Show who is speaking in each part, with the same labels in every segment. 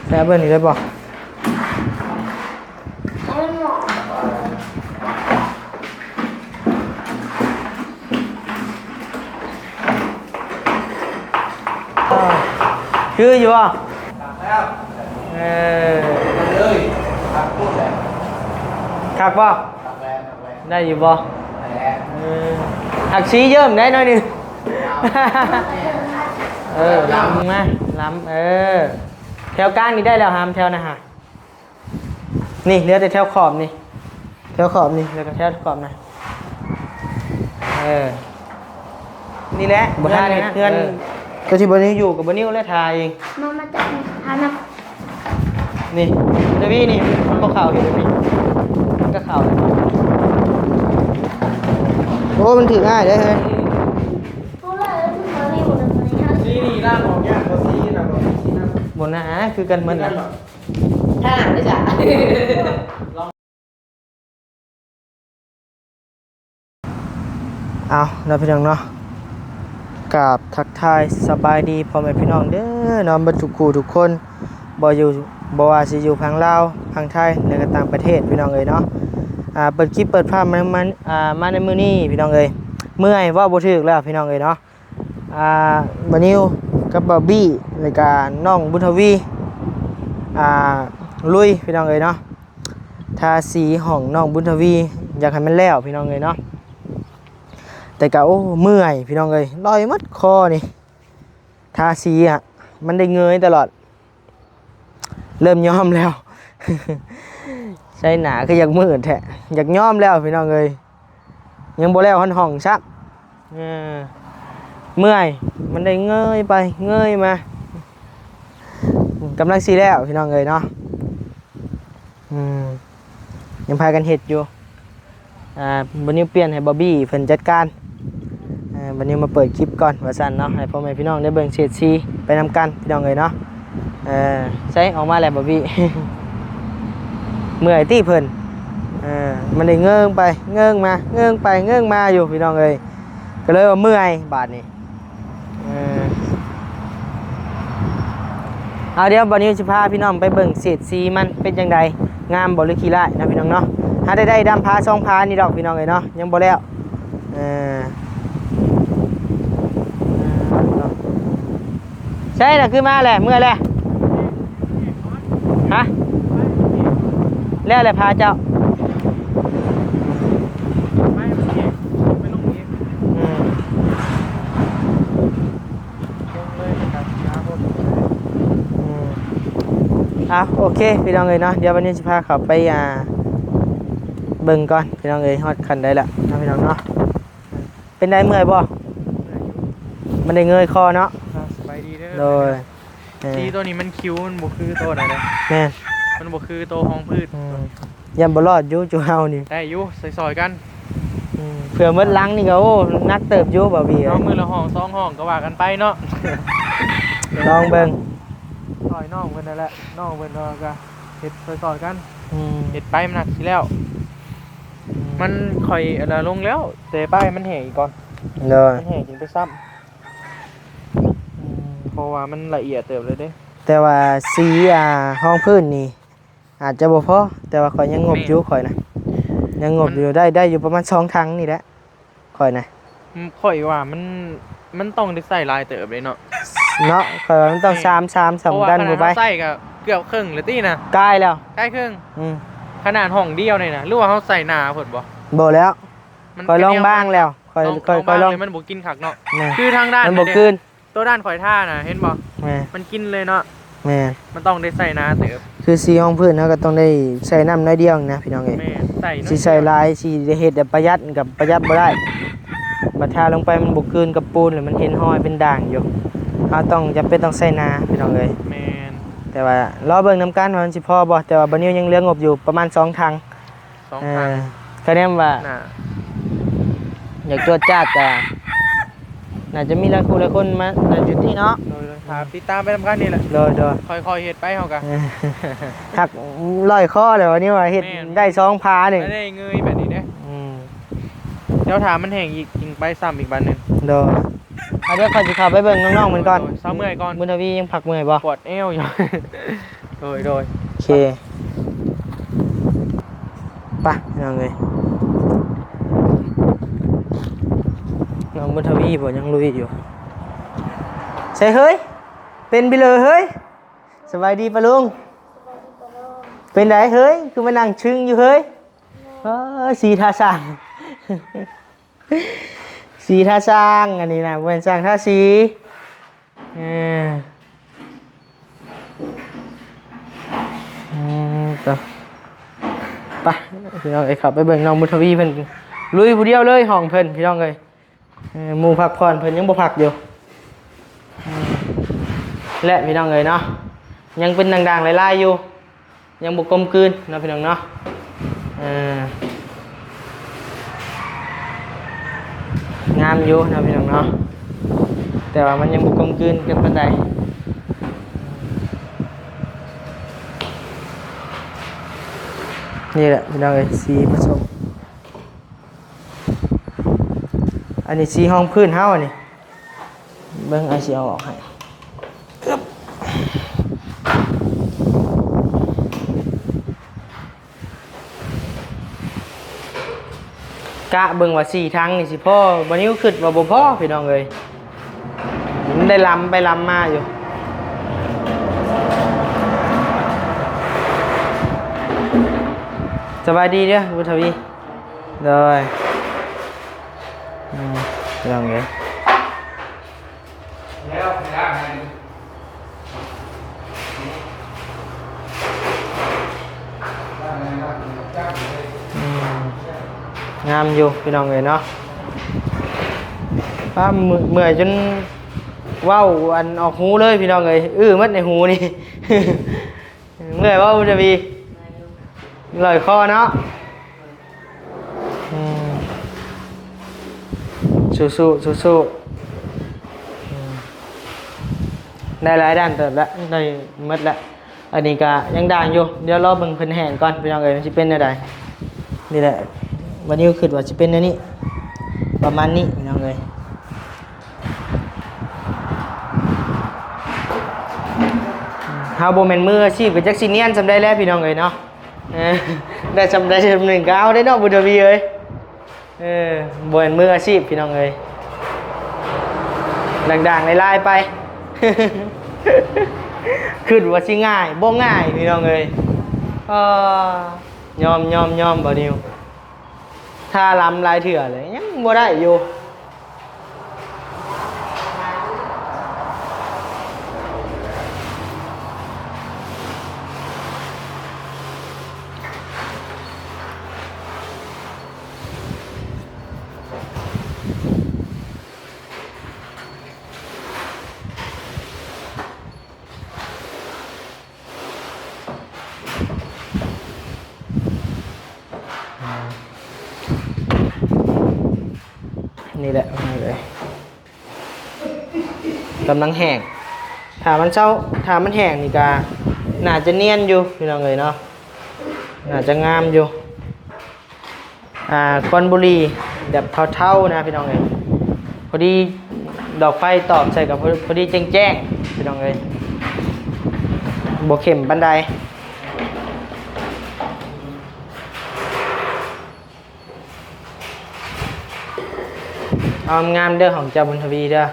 Speaker 1: แซ่บเบิ่งนี่ได้บ่คืออยู่อ่ะเลยคักบ่ได้อยู่บ่หักชี้เยิ่มได้หน่อยหนึงล้ำมาล้ำแถวกลางนี่ได้แล้วหามแถวนะฮะนี่เหลือแต่แถวขอบนี่แถวขอบนี่เหลือแต่แถวขอบนะนี่แหละบ่ทาเลยนะเพื่อนก็ที่บนนี้อยู่กับบนนิ้วและทาเอง
Speaker 2: มาจับทานะ
Speaker 1: นี่เดวี่นี่มันก็ข่าวเห็นไหมมันก็ข่าวโอ้มันถือง่ายได้เฮ้ยซีนี่ร่างของเนี่ยตัวซีนะตัวซีนะบนนะคือกันมันนะ
Speaker 2: ถ้าหนังได้จ้ะ
Speaker 1: เอาเราพี่น้องเนาะกับทักทายสบายดีพ่อแม่พี่น้องเด้อนอนบรรจุกูทุกคนบ่อยู่บ่ว่าสิอยู่พังลาวพังไทยและก็ต่างประเทศพี่น้องเอ้ยเนาะเปิดคลิปเปิดภาพมาในมื้อนี้พี่น้องเอ้ยเมื่อยว่าบ่ถึกแล้วพี่น้องเอ้ยเนาะบ่นิวกับบ่บี้แล้วก็น้องบุญทวีลุยพี่น้องเอ้ยเนาะทาสีห้องน้องบุญทวีอยากให้มันแล้วพี่น้องเอ้ยเนาะแต่ก็โอ้เมื่อยพี่น้องเอ้ยลอยมัดคอนี่ทาสีมันได้เงยตลอดเริ่มยอมแล้วใช่หนาคืออยากมืดแท้อยากยอมแล้วพี่น้องเอ้ยยังบ่แล้วห้องซักเมื่อยมันได้เงยไปเงยมากำลังสีแล้วพี่น้องเอ้ยเนาะยังพากันเห็ดอยู่วันนี้เปลี่ยนให้บอบบี้เพิ่นจัดการวันนี้มาเปิดคลิปก่อนว่าสั่นเนาะให้พ่อแม่พี่น้องได้เบิ่งเศษซีไปนำกันพี่น้องเอ้ยเนาะใช้ออกมาแล้วบอบบี้ เมื่อยตี้เพิ่นมันได้เงื่งไปเงื่งมาเงื่งไปเงื่งมาอยู่พี่น้องเอ้ยก็เลยว่าเมื่อยบาดนี้เอาเดี๋ยววันนี้จะพาพี่น้องไปเบิ่งเศษซีมันเป็นจังไดงามบ่หรือขี้ร้ายนะพี่น้องเนาะหาได้ดำพาช่องพานี่ดอกพี่น้องเอ้ยเนาะยังบ่แล้วใช่น่ะคือมาแหละเมื่อแหละฮะแล้วแหละพาเจ้าไม่ลงนี้โอเคพี่น้องเอ้ยเนาะเดี๋ยววันนี้จะพาเขาไปเบิ่งก่อนพี่น้องเอ้ยฮอดคันได้ละนะพี่น้องเนาะเป็นได้เมื่อยบ่มันได้เงยคอเนาะ
Speaker 3: สบายดีเด้อ
Speaker 1: โดย
Speaker 3: สีตัวนี้มันคิ้วมันบ่คือตัวไหนเลย
Speaker 1: แม่
Speaker 3: มันบ่คือตัวห้องพืช
Speaker 1: ยังบ่รอดอยู่จูเฮานี่
Speaker 3: ได้อยู่ซอยๆกัน
Speaker 1: เผื่อมดลังนี่ก็โอ้นักเติบอยู่บ่บี
Speaker 3: น้องมือละห้อง2ห้องก็ว่ากันไปเนาะ
Speaker 1: ลองเบิ่ง
Speaker 3: ซอยน้องเพิ่นนั่นแหละน้องเพิ่นก็เฮ็ดซอยๆกันเฮ็ดไปมันหนักสิแล้วมันค่อยลงแล้วแต่ป้ายมันแห้งอีกก่อนมันแห้งจนไปซ้ำเพราะว่ามันละเอียดเติบเลยเด้
Speaker 1: แต่ว่าสีห้องพื้นนี่อาจจะบ่พอแต่ว่าข่อยยังงบอยู่ข่อยนะยังงบอยู่ได้อยู่ประมาณ2ถังนี่แหละข่อยนะ
Speaker 3: ข่อยว่ามันต้องได้ใส่ลายเติบเลยเนาะ
Speaker 1: ข่อยว่ามันต้อง3สำคัญบ่ไป
Speaker 3: ใส่ก็เกือบครึ่งเลยตินะ
Speaker 1: ใกล้แล้ว
Speaker 3: ใกล้ครึ่งขนาดห้องเดียวนี่นะหรือว่าเฮาใส่หนาเพิ่น
Speaker 1: บ่แล้วข่อยลองบ้างแล้วข่อยลอง
Speaker 3: มันบ่กินคักเนาะคือทางด้าน
Speaker 1: มันบ่คืน
Speaker 3: ตัวด้านข่อยท่าน่ะเห็นบ่มันกินเลยเนาะ
Speaker 1: แม่
Speaker 3: มันต้องได้ใส่นาเติบ
Speaker 1: คือสีห้องพื้นเฮาก็ต้องได้ใส่น้ำน้อยเดียวนะพี่น้องเอ้ยสิใส่ลายสิได้เฮ็ดแบบประหยัดกับประหยัดบ่ได้บัดทาลงไปมันบ่คืนกับปูนแล้วมันเห็นห้อยเป็นด่างอยู่เฮาต้องจำเป็นต้องใส่นาพี่น้องเอ้ย
Speaker 3: แม่น
Speaker 1: แต่ว่ารอเบิ่งนำกันว่ามันสิพอบ่แต่ว่าบัดนี้ยังเหลืองบอยู่ประมาณ2ถังคะแนนว่าอยากตรวจจัดก็น่าจะมีหลายคนมาจุดนี้เนาะ
Speaker 3: ติดตามไปทำกันนี่แหละ
Speaker 1: โดย
Speaker 3: ค่อยๆเฮ็ดไปเฮาก็
Speaker 1: หักลอยคอเลยวันนี้ว่าเฮ็ดได้2พานึง
Speaker 3: ได้เงยแบบนี้เด้เดี๋ยวถามมันแห้งอีกยิงไปซ้ำอีกบัดนึง
Speaker 1: โดยเดี๋ยวขอสิเข้าไปเบิ่งน้องๆมันก่อน
Speaker 3: เซาเมื่อยก่อน
Speaker 1: บุญทวียังพักเมื่อยบ่
Speaker 3: ปวดเอวอยู่ โดย
Speaker 1: โอเคไปพี่น้องเลยน้องบุญทวีบ่ยังลุยอยู่ใช่เฮ้ยเป็นไปเลยเฮ้ยสบายดีปะลุงเป็นไงเฮ้ยคือมานั่งชึ่งอยู่เฮ้ยสีท่าสร้าง สีท่าสร้างอันนี้นะเป็นสร้างท่าสีต่อไปพี่น้องเอ้ยขับไปเบิ่งน้องบุญทวีเพิ่นลุยผู้เดียวเลยห้องเพิ่นพี่น้องเอ้ยหมู่พักผ่อนเพิ่นยังบ่พักอยู่และพี่น้องเอ้ยเนาะยังเป็นด่างๆลายๆอยู่ยังบ่กลมกลืนเนาะพี่น้องเนาะงามอยู่เนาะพี่น้องเนาะแต่ว่ามันยังบ่กลมกลืนกันปานใดนี่แหละพี่น้องเอ้ยสีผสมอันนี้สีห้องพื้นเฮาอันนี้เบิ่งไอ้สิเอาออกให้กะเบิ่งว่า4ทางนี่สิพ่อบ่นิ้วคิดว่าบ่พอพี่น้องเอ้ยมันได้ลำไปลำมาอยู่สบายดีเด้อบุญทวีเลยพี่น้องเอ้ยงามอยู่พี่น้องเอ้ยเนาะป้าเมื่อยจนว้าวอันออกหูเลยพี่น้องเอ้ยมัดในหูนี่ เมื่อยว่าบุญทวีลอยคอเนาะสู้ได้หลายด้านเติบแล้วได้หมดแล้วอันนี้ก็ยังด่างอยู่เดี๋ยวรอเบิ่งเพิ่นแห้งก่อนพี่น้องเอ้ยมันสิเป็นได้นี่แหละวันนี้ก็คิดว่าสิเป็นอันนี้ประมาณนี้พี่น้องเอ้ยเฮาบ่แม่นมืออาชีพก็จักสิเนียนซำได้แล้วพี่น้องเอ้ยเนาะได้จำได้จำหนึ่งก็เอาได้เนาะบุญทวีเอ้ยบ่แม่นมืออาชีพพี่น้องเอ้ยด่างๆลายๆไป คิดว่าสิง่ายบ่ง่ายพี่น้องเอ้ยยอมบ่นิวถ้าลำลายเถื่อเลยยังบ่ได้อยู่นี่แหละมาเลยกำลังแห้งถ้ามันแห้งนี่ก็น่าจะเนียนอยู่พี่น้องเอ้ยเนาะน่าจะงามอยู่ควันบุหรี่แบบเท่าๆนะพี่น้องเอ้ยพอดีดอกไฟตอบใส่กับพอดีแจ้งๆพี่น้องเอ้ยบ่เข้มปานใดเอางามเด้อของเจ้าบุญทวีเด้อ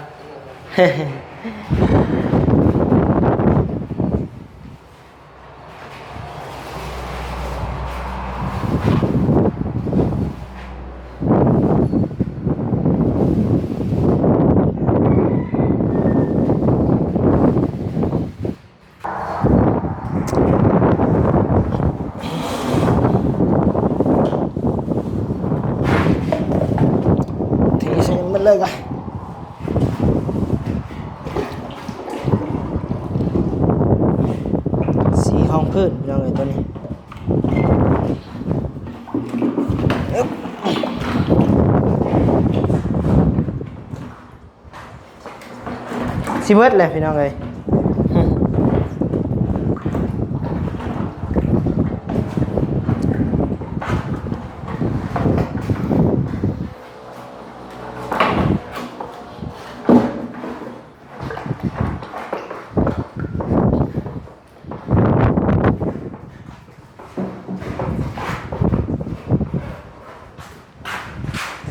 Speaker 1: เลยก่อนสีห้องพื้นยังไงตัวนี้สิเบิดเลยพี่น้องเลย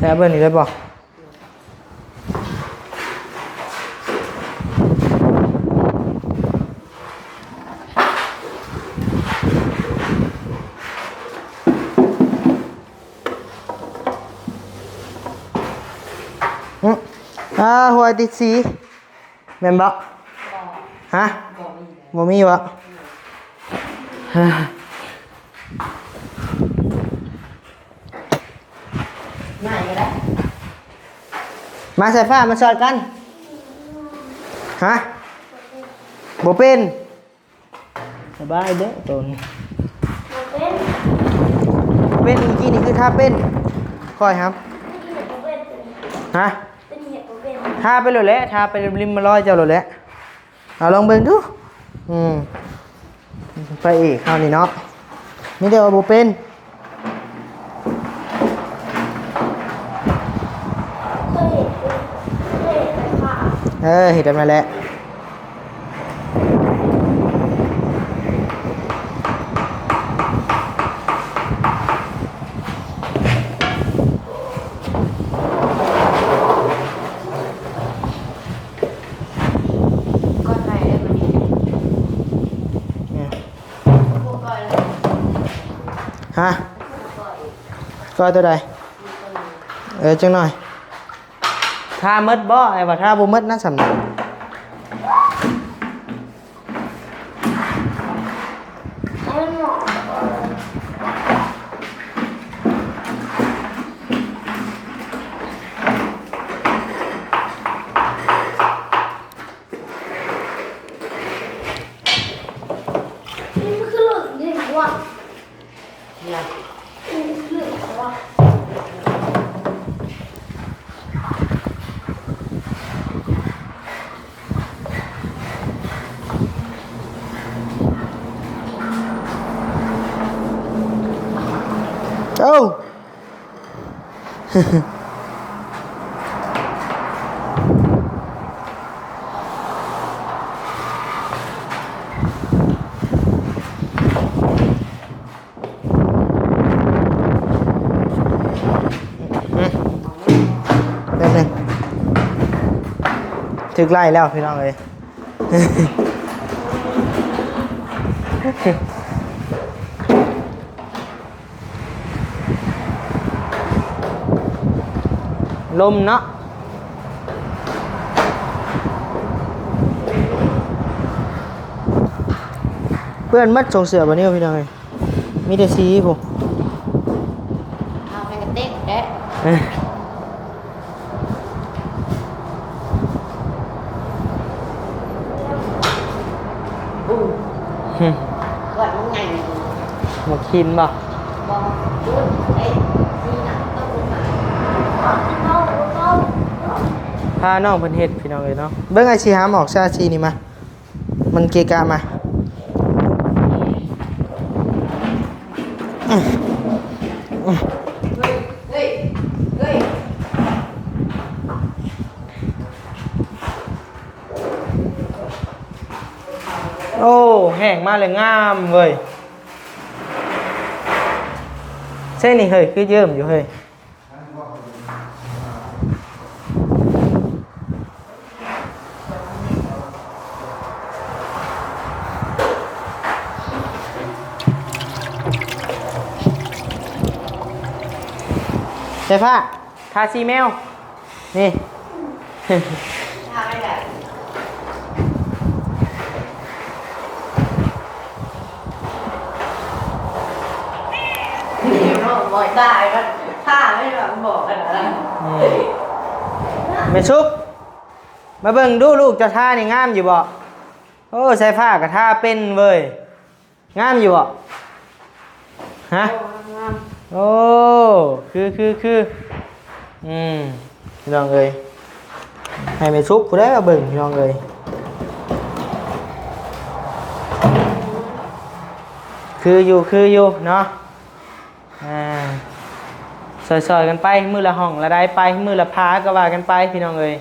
Speaker 1: ช้เบอร์นี้ได้บ่หัวติดสีแม่นบ่ฮะบ่มีบ่
Speaker 2: ง่ายก็ได้
Speaker 1: มาใส่ฟ้ามาสอดกันฮะบ่เป็นสบายเด้อตน
Speaker 2: เป็น
Speaker 1: เป็นเมื่อกี้นี่คือถ้าเป็นค่อยครับ
Speaker 2: เป็น
Speaker 1: ฮะ
Speaker 2: เป็นเหตุเป็น
Speaker 1: ทาไปเลยแหละทาไปริมมาลอยเจ้าเลยแหละเอาลองเบิ่งดูไปอีกคราวนี้เนาะไม่ได้ว่าบ่เป็น
Speaker 2: เคยเห็นแต่ค่ะ
Speaker 1: เห็นมาแล้ว
Speaker 2: ก้อนไหนได้ไหมพวกก้อน
Speaker 1: ฮะก้อยตัวใดจังหน่อยทามัดบ่ไอ้ว่าทาบ่มัดนั่นสำนัก
Speaker 2: นี่มันคือหลุดนี่หรือว่านี่คือหลุดหรือว่า
Speaker 1: เอ้าแป๊บนึงถึกไล่แล้วพี่น้องเลย ลมเนาะเพื่อนมัดส่งเสือวันนี้พี่น้องเลยมีแต่สีผม
Speaker 2: เอาไปกระเต้นเด้ก่อนมันไง
Speaker 1: หมกคินบ่
Speaker 2: บอกดูไอ้นี่นะต้องลงมาเข้า
Speaker 1: พาน้องเพิ่นเฮ็ดพี่น้องเลยเนาะเบิ่งไอ้ชีหามออกซาชีนี่มามันเกะกะมา
Speaker 2: เฮ้ย
Speaker 1: โอ้แห้งมาเลยงามเว้ยเส้นนี่เฮ้ยคือเยิ้มอยู่เฮ้ยใช่ผ้าทาซีแมวนี่
Speaker 2: ทำไม่ได้บ่อยได้ก็ถ้าไม่แบบบอกกันนะ
Speaker 1: แม่ชุบมาเบิ่งดูลูกเจะท่านี่งามอยู่บ่โอ้ใส่ผ้ากับท่าเป็นเว้ยงามอยู่บ่ฮะโอ้คือพี่น้องเอ้ยให้แม่ชุบผู้ใดมาเบิ่งพี่น้องเอ้ยคืออยู่เนาะซอยๆกันไปมือละห้องละได้ไปมือละพาก็ว่ากันไปพี่น้องเอ้ย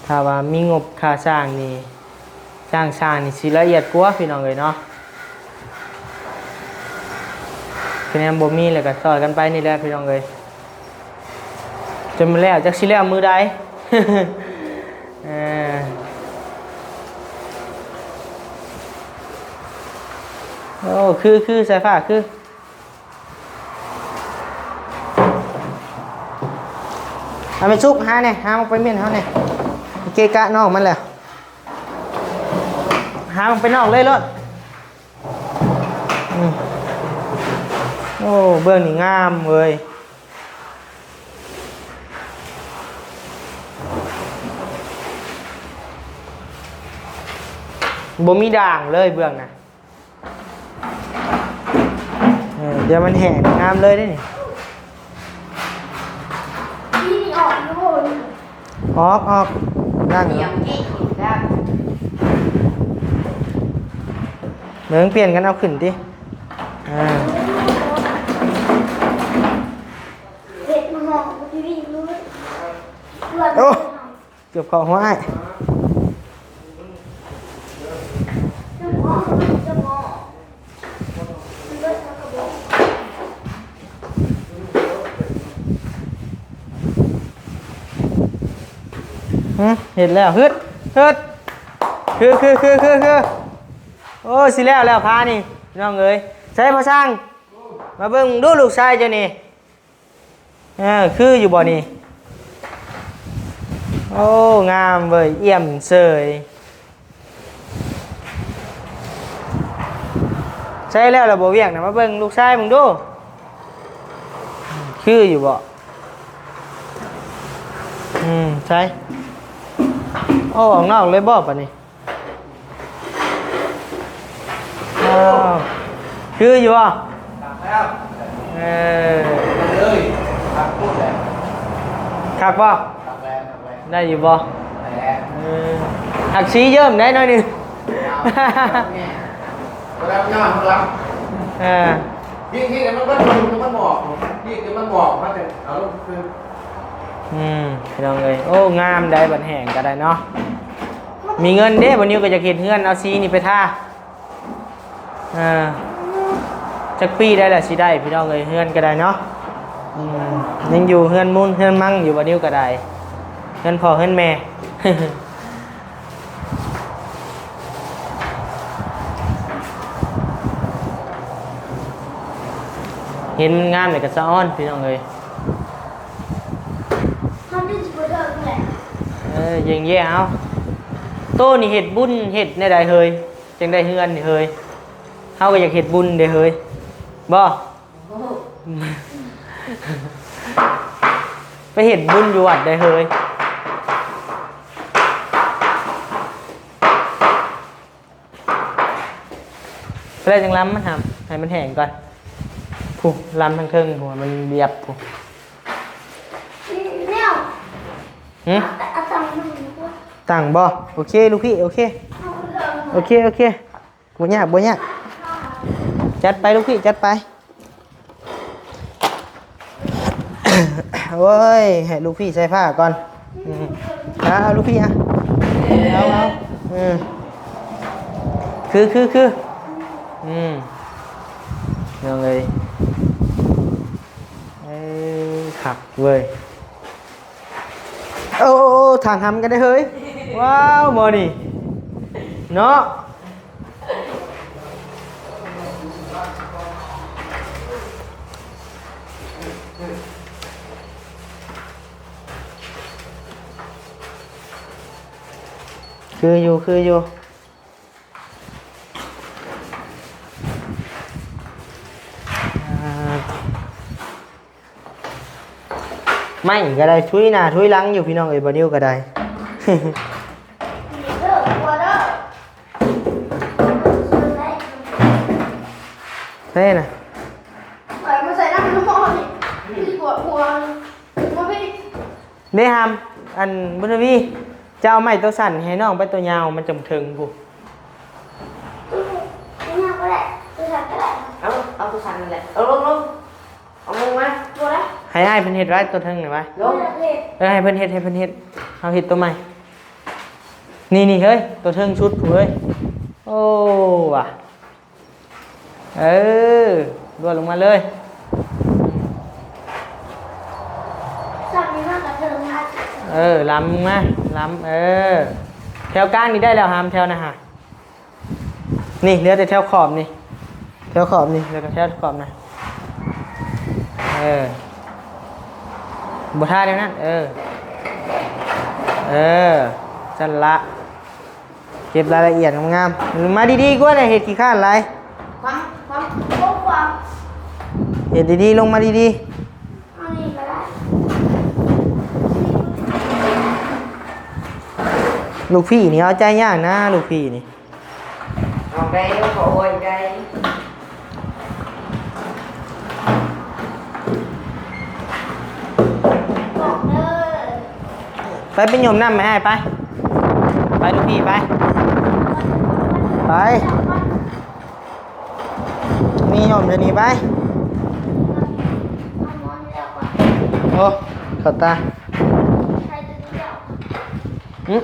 Speaker 1: ถ้าว่ามีงบค่าสร้างนี่สร้างนี่สิละเอียดกว่าพี่น้องเอ้ยเนาะ คะแนนบ่มีแล้วก็ซอยกันไปนี่แหละพี่น้องเอ้ยจนมาแล้วจักสิแล้วมือใด เออโอ้คือสายฟ้าคือเอาไปซุกหาเนี่ยหามันไปเมียนเขาเนี่ยเกะกะนอกมันแหละหามันไปนอกเลยรถโอ้เบื้องนี่งามเว้ยบ่มีด่างเลยเบื้องน่ะเดี๋ยวมันแห้งงามเลยได้นี่
Speaker 2: นี่ออกนะโว้ย
Speaker 1: ออกนั่งเหรอเมืองเปลี่ยนกันเอาขึ้นดิ
Speaker 2: เด็กมาหอกทีวีรู้ไหม
Speaker 1: โอ้เกือบเกาะหัวไอ้
Speaker 2: จะมองเลือดกระบอก
Speaker 1: เห็นแล้วฮึดคือโอ้สิแล้วพานี่น้องเอ้ยใช้พอสร้างมาเบิ่งดูลูกชายเจ้านี่คืออยู่บ่นี่โอ้งามเว้ยเอี่ยมเสยใช้แล้วเราบ่เวียงนะมาเบิ่งลูกชายมึงดูคืออยู่บ่ใช่โอ้ออกนอกเลยบ่ปะนี่คืออยู่อ่ะ
Speaker 3: ตักแล้ว
Speaker 1: เออ
Speaker 3: เลยตักพูดเลย
Speaker 1: คักบ่
Speaker 3: ตักแล้ว
Speaker 1: ได้อยู่บ่
Speaker 3: แล้ว
Speaker 1: หักชี้เยิ่มได้หน่อยหนึง
Speaker 3: แล้วย่อนรับ
Speaker 1: เออ
Speaker 3: พี่มันก็มันบอกพี่มันบอกมาแต่เอาลงคือ
Speaker 1: พี่น้องเอ้ยโอ้งามได้บัดแห้งก็ได้เนาะมีเงินเด้วันนี้ก็จะเฮ็ดเฮือนเอาซีนี่ไปท่าจักปีได้แหละสิได้พี่น้องเอ้ยเฮือนก็ได้เนาะยังอยู่เฮือนมุ่นเฮือนมั่งอยู่วันนี้ก็ได้เฮือนพ่อเฮือนแม่ เห็นงานเลยก็สะอ้อนพี่น้องเอ้ย
Speaker 2: ทำที่สุดเลยแหละ
Speaker 1: ยังแย่เอาโตนี่เฮ็ดบุญเฮ็ดในใดเฮยจังได้เฮือนนี่เฮยเฮาก็อยากเฮ็ดบุญเด้เฮยบ่ ไปเฮ็ดบุญอยู่วัดได้เฮยไปได้จังล้ำมันทำให้มันแห้งก่อนผู้ล้ำทั้งเทิงหัวมันเบียบผู้
Speaker 2: เนี่ย
Speaker 1: หึ
Speaker 2: เอาตังค์มาหนึ่งตัว
Speaker 1: ต่างบ่โอเคลูกพี่โอเค
Speaker 2: เอาเลย
Speaker 1: โอเคบ่ยากจัดไปลูกพี่จัดไป โอ้ยให้ลูกพี่ใส่ผ้าก่อนเอาลูกพี่เอาคือยังไงขับเว้ยโอ้ทางทำกันได้เฮ้ยว้าวโมนี่เนาะคืออยู่ไม่ก็ได้ทุยหน้าทุยหลังอยู่พี่น้องเอ้ยบ่นิ้วก็ได้
Speaker 2: เด้อหัวเด้อ
Speaker 1: เท่น่ะ
Speaker 2: ใส่มาใส่น้ำมันนี่ดีกว่าหัวมาพี่
Speaker 1: เด้ฮามอันบุญวีจะเอาไม้ตัวสั่นให้น้องไปตัวยาวมันจำถึงกู
Speaker 2: นี่ก็ได้ตัวฉันก็ได้
Speaker 4: เอาตัวสั่นนั่นแหละเอาลงเอาลงมา
Speaker 2: ตัวได้
Speaker 1: ให้อ้ายเพิ่นเฮ็ดไว้ตัวเทิงหน่อยไว้
Speaker 4: ลง
Speaker 1: ให้เพิ่นเฮ็ดเอาเฮ็ดตัวใหม่นี่เฮ้ยตัวเทิงชุดผู้เฮ้ยโอ้ว่ะรวดลงมาเลย ล้ำมาล้ำแถวกลางนี่ได้แล้วหามแถวนะฮะนี่เหลือแต่แถวขอบนี่แถวขอบนี่แล้วก็แถวขอบนะบท่าเดียวนั้นจันละเก็บรายละเอียดงามๆมาดีๆก็ได้เห็ดขี้ข้านไร
Speaker 4: ความ
Speaker 2: โอ้ความ
Speaker 1: เห็ดดีๆลงมาดี
Speaker 2: อันนี้ก็ได้
Speaker 1: ๆลูกพี่นี่เอาใจยากนะลูกพี่นี่
Speaker 4: ออกได้ก็ขอโวยได้
Speaker 2: บอกเด้อ
Speaker 1: ไปเป็นโยมน้ำไม่ให้ไปลูกพี่ไปมีโยมจะหนีไป
Speaker 2: เอามอนแล้วก่อน
Speaker 1: โอ้ขอตา
Speaker 2: ใครจะเที่ยว
Speaker 1: อืม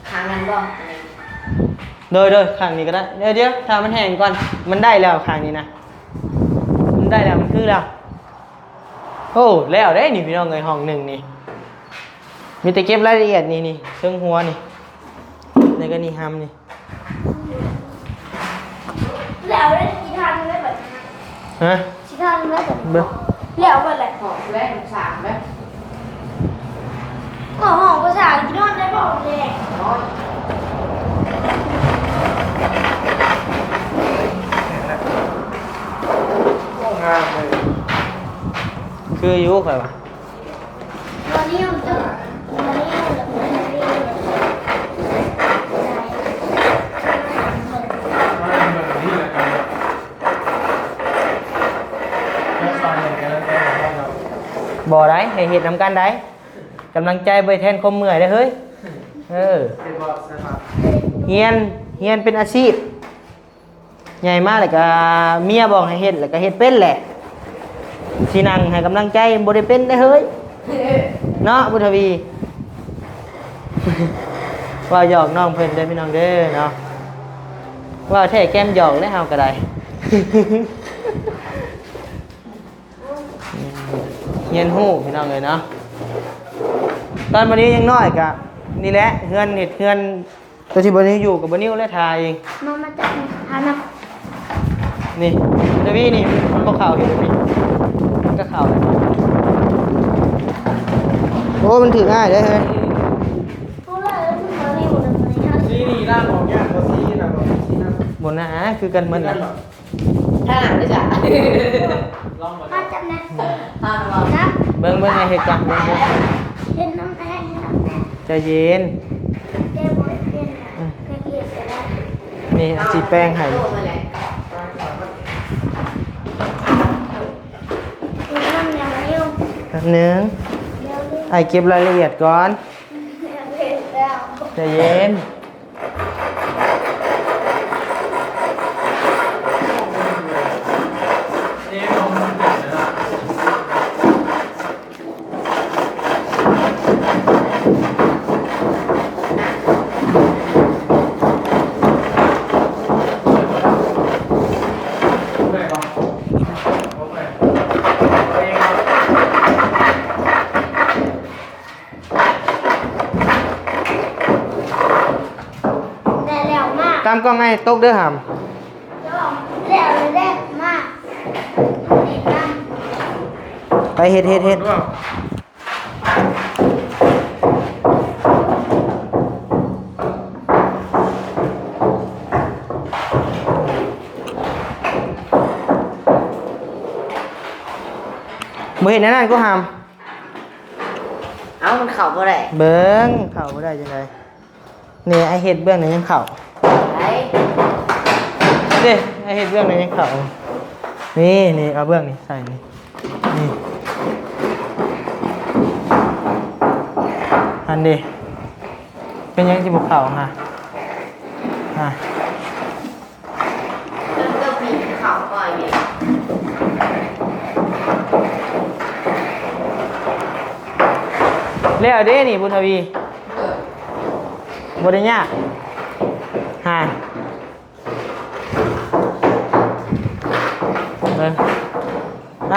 Speaker 4: หาเงินบ่
Speaker 1: โดยข้างนี้ก็ได้เดี๋ยวถ้ามันแห้งก่อนมันได้แล้วข้างนี้นะมันได้แล้วมันคือแล้วโอ้แล้วได้นี่พี่น้องเงยห้องหนึ่งนี่มีแต่เก็บรายละเอียดนี่เครื่องหัวนี่แล้วก็นี่ฮัมนี่
Speaker 2: แล้วได้กี่ทางได้แบบนี้
Speaker 1: ฮะ
Speaker 2: กี่ทางได้แบบ
Speaker 1: เบ้อ
Speaker 2: แล้วแบบอะไร
Speaker 4: ขอแรกสามแบบ
Speaker 2: หอมภาษาที่นอนได้บอกเลย
Speaker 4: น้อย
Speaker 3: งามเลย
Speaker 1: คืออายุใครวะ
Speaker 2: วันนี้ผมจะวันนี้ผมจะเรียน
Speaker 3: นี่แหละกันแล้วตอนเห็นกันแล้วก็บอกว่าเรา
Speaker 1: บ่ได้ให้เห็ดนำกันได้กำลังใจไปแทนความเมื่อยได้อเฮ้ย
Speaker 3: เป็นบอสนะครับ
Speaker 1: เฮียนเป็นอาชีพใหญ่มากเลยก็เมียบอกให้เฮ็ดแล้วก็เฮ็ดเป็นแหละสินั่งให้กำลังใจบ่ได้เป็นได้อเฮ้ยเนาะบุญทวี ว่าหยอกน้องเพิ่นเด้อพี่น้องเด้อเนาะว่าแท้แก้มหยอกแล้วเฮาก็ได้ เฮียนฮู้พี่น้องเลยเนาะตอนวันนี้ยังน้อยกะนี่แหละเฮือนเห็ดเฮือนตัวที่บนี้อยู่กับบนิ้วและทายเอง
Speaker 2: มาจากทานับ
Speaker 1: นี่เดวี่นี่มันก็เข่าเห็นไหมมันก็เข่าเลยโอ้มันถือง่ายเลยเฮ้ย
Speaker 2: เพราะว่าคุณมาเรียนหมดเลยนะ
Speaker 3: นี่ร่างของยากกว่าซีนะบอกซีนะ
Speaker 1: บนนะคือกันมันนะ
Speaker 4: ถ้าหนังได้จ้ะ
Speaker 3: ลองมา
Speaker 2: มาจากไหน
Speaker 4: ถ้าเรา
Speaker 2: นับ
Speaker 1: เบิ้งไงเหตุการณ์เบิ้ง
Speaker 2: เห็นน้ำแดงน้ำแดง
Speaker 1: ใจเย็น
Speaker 2: เจ๊บอยเจ๊นะแค่เกลียดแต่ละ
Speaker 1: นี่สีแป้งให้
Speaker 4: โดนมาแหละ
Speaker 2: คุณน้ำยังเร็ว
Speaker 1: แป๊บนึง
Speaker 2: เร็วเร็ว
Speaker 1: ไอเก็บรายละเอียดก่อน
Speaker 2: เร็วแล้ว
Speaker 1: ใจเย็น
Speaker 3: นี่ลองเปลี่ยนนะ
Speaker 2: แต่แล้วมาก
Speaker 1: ตามกล้องไอ้ตกเด้อหำ
Speaker 2: แล้วแรกมากเห็นน้ำ
Speaker 1: ไปเฮ็ด
Speaker 3: ด้วย
Speaker 1: มือเห็นนั่นก็ห
Speaker 4: เอ้ามันเข่าเมื่อไหร่
Speaker 1: ำเบิ้งเข่าบ่ได้จังไดนี่ไอเฮ็ดเบื้องนี่ยังเข่า
Speaker 4: ไอ้
Speaker 1: เด้ไอเฮ็ดเบื้องนี่ยังเข่านี่เอาเบื้องนี่ใส่นี่อันเด้เป็นยังสิบ่เข่าฮะ
Speaker 4: ก็มีเข่าก่อยเนี่ย
Speaker 1: แล้วเด้นี่บุญทวีบ่ได้ยากฮะ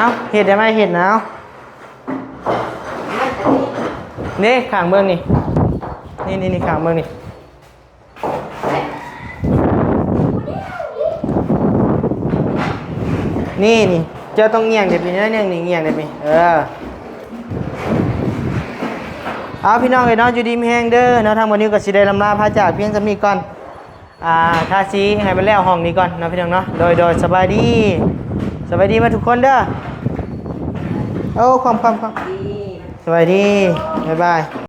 Speaker 1: เอาเห็ดได้ไหมเห็ดนะเอานี่ข้างเมืองนี่นี่ข้างเมืองนี่นี่เจ้าต้องเงี่ยงเด็ดปีนี้นี่เงี่ยงเด็ดปีเอาพี่น้องเอ้ยเนาะอยู่ดีมีแฮงเด้อเนาะทางวันนี้ก็สิได้ลำลาพาจากเพียงจะมีก่อนทาสีให้ไปแล้วห้องนี้ก่อนเนาะพี่น้องเนาะโดยสบายดีมาทุกคนเด้อโอ้ความสบายดีบ๊ายบาย